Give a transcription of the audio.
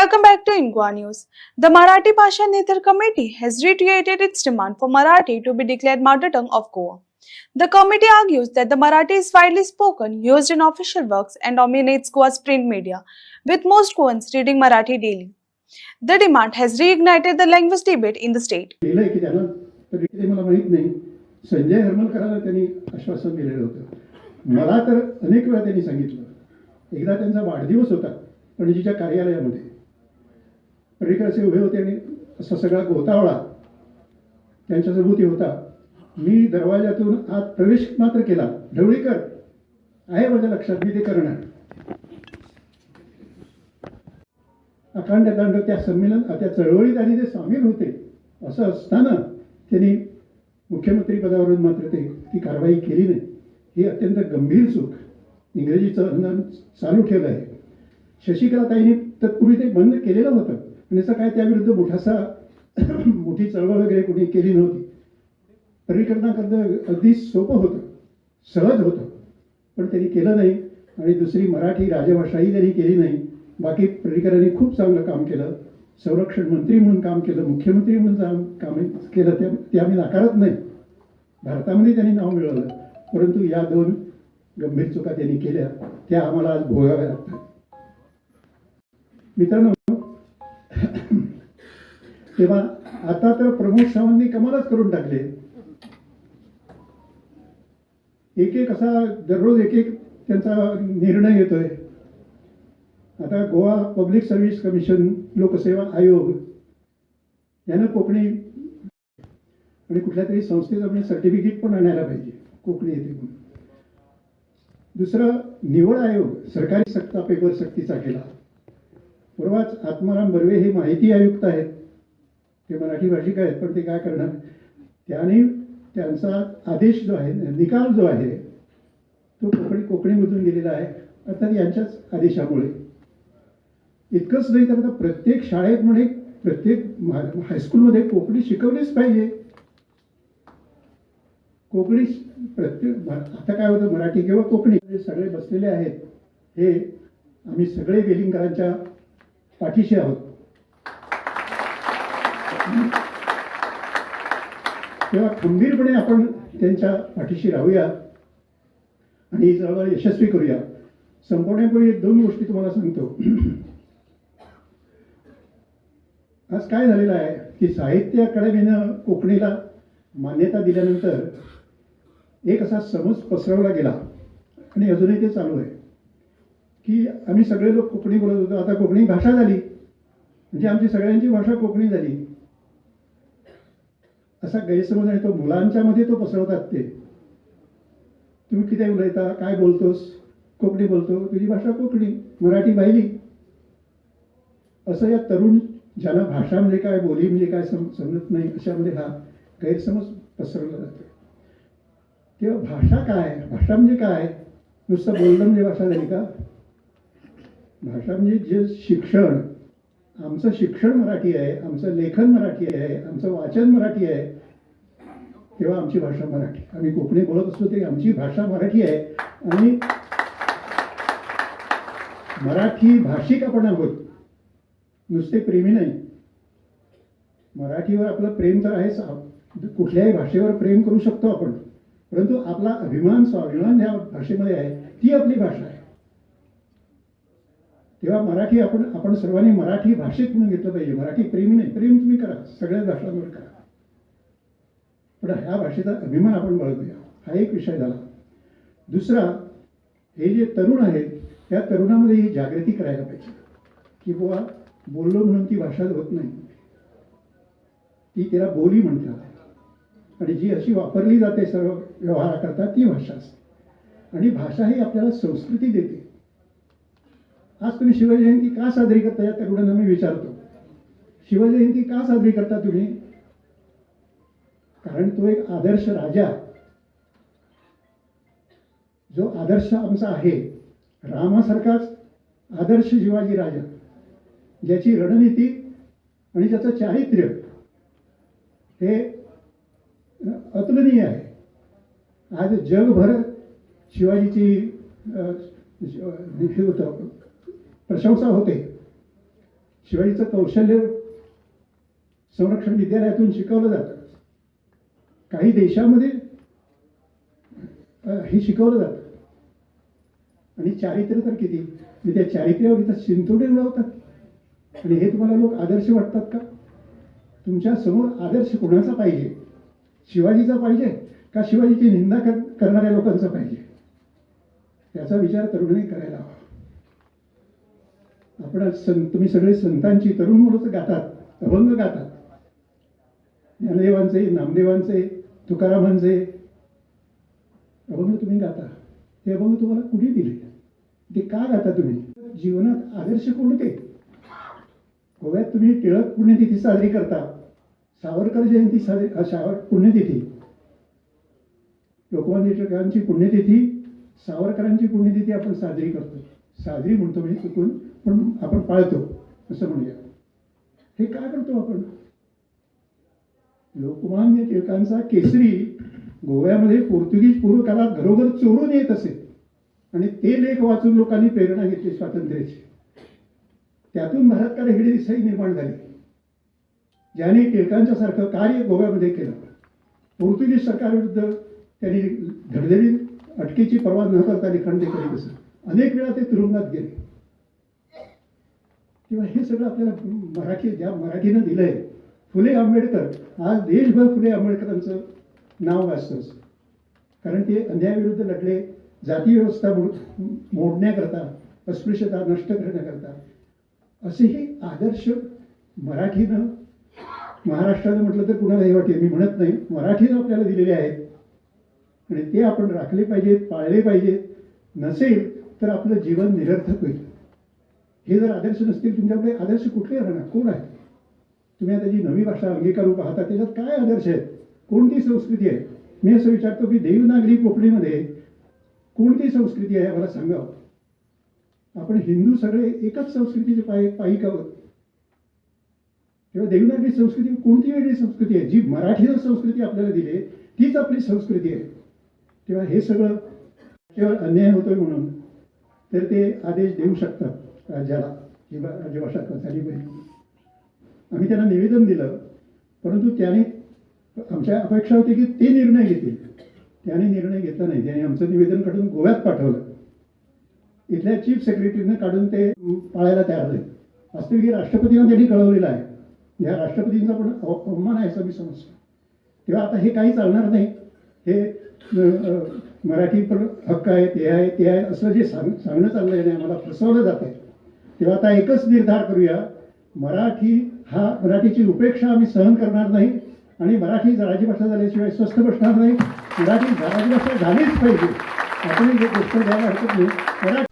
Welcome back to Ingwa News. The Marathi Bhasha Nether Committee has reiterated its demand for Marathi to be declared mother tongue of Goa. The committee argues that the Marathi is widely spoken, used in official works, and dominates Goa's print media, with most Goans reading Marathi daily. The demand has reignited the language debate in the state. मला माहित नाही. संजय हरमलकरांना त्यांनी आश्वासन दिलेलं होतं. मला तर अनेक वेळा त्यांनी सांगितलं. एकदा त्यांचा वाढदिवस होता पणजीच्या कार्यालयामध्ये. पर्रिकर असे उभे होते आणि असा सगळा गोतावळा त्यांच्या सभोवती होता. मी दरवाजातून आत प्रवेश मात्र केला. ढवळीकर आहे माझ्या लक्षात, मी ते करणार. अखंड दंड त्या संमेलन त्या चळवळीत आणि ते सामील होते. असं असताना त्यांनी मुख्यमंत्री पदावरून मात्र ती कारवाई केली नाही. ही अत्यंत गंभीर चूक इंग्रजीचं आंदोलन चालू ठेवलं आहे. शशिकलाताईंनी तत्पूर्वी ते बंद केलेलं होतं आणि असं काय त्याविरुद्ध मोठी चळवळ वगैरे कोणी केली नव्हती. पर्रिकरांना अगदी सोपं होतं, सहज होतं, पण त्यांनी केलं नाही. आणि दुसरी मराठी राजभाषाही त्यांनी केली नाही. बाकी पर्रिकरांनी खूप चांगलं काम केलं. संरक्षण मंत्री म्हणून काम केलं, मुख्यमंत्री म्हणून काम केलं, ते आम्ही नाकारत नाही. भारतामध्ये त्यांनी नाव मिळवलं, परंतु या दोन गंभीर चुका त्यांनी केल्या, त्या आम्हाला आज भोगाव्या लागतात. मित्रांनो, तेव्हा आता तर प्रमोद सावंतनी कमालच करून टाकले. एक असा दररोज एक त्यांचा निर्णय येतोय. आता गोवा पब्लिक सर्व्हिस कमिशन, लोकसेवा आयोग यानं कोकणी आणि कुठल्या तरी संस्थेचं म्हणजे सर्टिफिकेट पण आणायला पाहिजे कोकणी येते म्हणून. दुसरं, निवड आयोग सरकारी सक्ता पेपर सक्तीचा केला. परवाच आत्माराम बर्वे हे माहिती आयुक्त आहेत, ते मराठी भाषिक आहेत, पण ते काय करणार. त्याने त्यांचा आदेश जो आहे, निकाल जो आहे, तो कोकणीमधून गेलेला आहे. अर्थात यांच्याच आदेशामुळे. इतकंच नाही तर आता प्रत्येक शाळेत म्हणे, प्रत्येक हायस्कूलमध्ये कोकणी शिकवलीच पाहिजे. कोकणी प्रत्येक आता काय होतं, मराठी किंवा कोकणी सगळे बसलेले आहेत, हे आम्ही सगळे वेलिंगकरांच्या पाठीशी आहोत. तेव्हा खंबीरपणे आपण त्यांच्या पाठीशी राहूया आणि ही चळवळ यशस्वी करूया. संपवण्यापूर्वी दोन गोष्टी तुम्हाला सांगतो. आज काय झालेलं आहे की साहित्य अकादमीनं कोकणीला मान्यता दिल्यानंतर एक असा समज पसरवला गेला आणि अजूनही ते चालू आहे की आम्ही सगळे लोक कोकणी बोलत होतो, आता कोकणी भाषा झाली म्हणजे आमची सगळ्यांची भाषा कोकणी झाली, असा गैरसमज. आणि तो मुलांच्या मध्ये तो पसरवतात. ते तुम्ही किती बोलता, काय बोलतोस, कोकणी बोलतो, तुझी भाषा कोकणी, मराठी बाहिली, असं या तरुण ज्यांना भाषा म्हणजे काय, बोली म्हणजे काय समजत नाही, अशामध्ये हा गैरसमज पसरवला जातो. तेव्हा भाषा काय, भाषा म्हणजे काय, नुसतं बोलणं म्हणजे भाषा झाली का? भाषा म्हणजे जे शिक्षण, आमचं शिक्षण मराठी आहे, आमचं लेखन मराठी आहे, आमचं वाचन मराठी आहे, तेव्हा आमची भाषा मराठी. आम्ही कोकणी बोलत असतो तरी आमची भाषा मराठी आहे. आणि मराठी भाषिक आपण आहोत, नुसते प्रेमी नाही. मराठीवर आपलं प्रेम तर आहेच, कुठल्याही भाषेवर प्रेम करू शकतो आपण, परंतु आपला अभिमान, स्वाभिमान ह्या भाषेमध्ये आहे, ती आपली भाषा आहे. तेव्हा मराठी आपण सर्वांनी मराठी भाषिक म्हणून घेतलं पाहिजे. मराठी प्रेमी नाही, प्रेम तुम्ही करा, सगळ्या भाषांवर करा, पण ह्या भाषेचा अभिमान आपण बाळगूया. हा एक विषय झाला. दुसरा, हे जे तरुण आहेत त्या तरुणामध्ये ही जागृती करायला पाहिजे की बुवा बोललो म्हणून ती भाषा होत नाही, ती त्याला बोली म्हणतात आणि जी अशी वापरली जाते सर्व व्यवहाराकरता ती भाषा असते. आणि भाषा ही आपल्याला संस्कृती देते. आज तुम्ही शिवजयंती का साजरी करता, या तरुणांना मी विचारतो. शिवजयंती का साजरी करता तुम्ही? कारण तो एक आदर्श राजा, जो आदर्श आमचा आहे, रामासारखाच आदर्श शिवाजी राजा, ज्याची रणनीती आणि ज्याचं चारित्र्य हे अतुलनीय आहे. आज जगभर शिवाजीची हे होतं, प्रशंसा होते. शिवाजीचं कौशल्य संरक्षण विद्यालयातून शिकवलं जातं. काही देशामध्ये हे शिकवलं जातं. आणि चारित्र्य तर किती, म्हणजे त्या चारित्र्यावर इथं शिंतोडे उडवतात. आणि हे तुम्हाला लोक आदर्श वाटतात का? तुमच्या समोर आदर्श कोणाचा पाहिजे? शिवाजीचा पाहिजे का शिवाजीची निंदा करणाऱ्या लोकांचा पाहिजे? याचा विचार तरुणांनी करायला हवा. आपण तुम्ही सगळे संतांची तरुण मुलं गातात, अभंग गातात, ज्ञानदेवांचे, नामदेवांचे, तुकारामांचे अभंग तुम्ही गाता. ते अभंग तुम्हाला कुणी दिले? ते का गाता तुम्ही? जीवनात आदर्श कोणते? गोव्यात तुम्ही टिळक पुण्यतिथी साजरी करता, सावरकर जयंती पुण्यतिथी, लोकमान्य टिळकांची पुण्यतिथी, सावरकरांची पुण्यतिथी आपण साजरी करतो. साजरी म्हणतो म्हणजे चुकून, पण आपण पाळतो असं म्हणूया. हे का करतो आपण? लोकमान्य टिळकांचा केसरी गोव्यामध्ये पोर्तुगीज पूर्व काळात घरोघर चोरून येत असे आणि ते लेख वाचून लोकांनी प्रेरणा घेतली स्वातंत्र्याची. त्यातून भारतकार हेडी देसाई निर्माण झाले, ज्याने टिळकांच्या सारखं कार्य गोव्यामध्ये केलं. पोर्तुगीज सरकारविरुद्ध त्यांनी धडधडीत अटकेची पर्वा न करता लिखाण ते करीत असत. अनेक वेळा ते तुरुंगात गेले. तेव्हा हे सगळं आपल्याला ज्या मराठीनं दिलंय. फुले आंबेडकर, आज देशभर फुले आंबेडकरांचं नाव गाजतंच. कारण ते अन्यायाविरुद्ध लढले, जाती व्यवस्था मोडण्याकरता, अस्पृश्यता नष्ट करण्याकरता. असेही आदर्श मराठीनं, महाराष्ट्रानं म्हटलं तर कुणालाही वाटेल, मी म्हणत नाही, मराठीनं आपल्याला दिलेले आहेत. आणि ते आपण राखले पाहिजेत, पाळले पाहिजेत. नसेल तर आपलं जीवन निरर्थक होईल. हे जर आदर्श नसतील, तुमच्याकडे आदर्श कुठले राहणार? कोण आहे? तुम्ही आता जी नवी भाषा अंगीकारू पाहता, त्याच्यात काय आदर्श आहेत? कोणती संस्कृती आहे? मी असं विचारतो की देवनागरी कोकणीमध्ये कोणती संस्कृती आहे मला सांगावं. आपण हिंदू सगळे एकच संस्कृतीचे पायिक आहोत. तेव्हा देवनागरी संस्कृती कोणती वेगळी संस्कृती आहे? जी मराठीनं संस्कृती आपल्याला दिली तीच आपली संस्कृती आहे. तेव्हा हे सगळं केवळ अन्याय होतोय म्हणून तर ते आदेश देऊ शकतात राज्याला की राजभाषा झाली पाहिजे. आम्ही त्यांना निवेदन दिलं, परंतु त्याने आमच्या अपेक्षा होती की ते निर्णय घेतील. त्याने निर्णय घेतला नाही. त्याने आमचं निवेदन काढून गोव्यात पाठवलं. इथल्या चीफ सेक्रेटरीनं काढून ते पाळायला तयार झाले. वास्तविक राष्ट्रपतींना त्यांनी कळवलेलं आहे. या राष्ट्रपतींचा पण अवमान आहे असं मी समजतो. तेव्हा आता हे काही चालणार नाही. हे मराठी पण हक्क आहे, ते आहे, ते आहे असं जे सांगणं चाललंय नाही, आम्हाला फसवलं जात आहे. तेव्हा आता एकच निर्धार करूया, मराठीची उपेक्षा आम्ही सहन करणार नाही आणि मराठी राजभाषा झाल्याशिवाय स्वस्थ बसणार नाही. मराठी राजभाषा झालीच पाहिजे. आपण एक गोष्ट द्यायला हरकत नाही.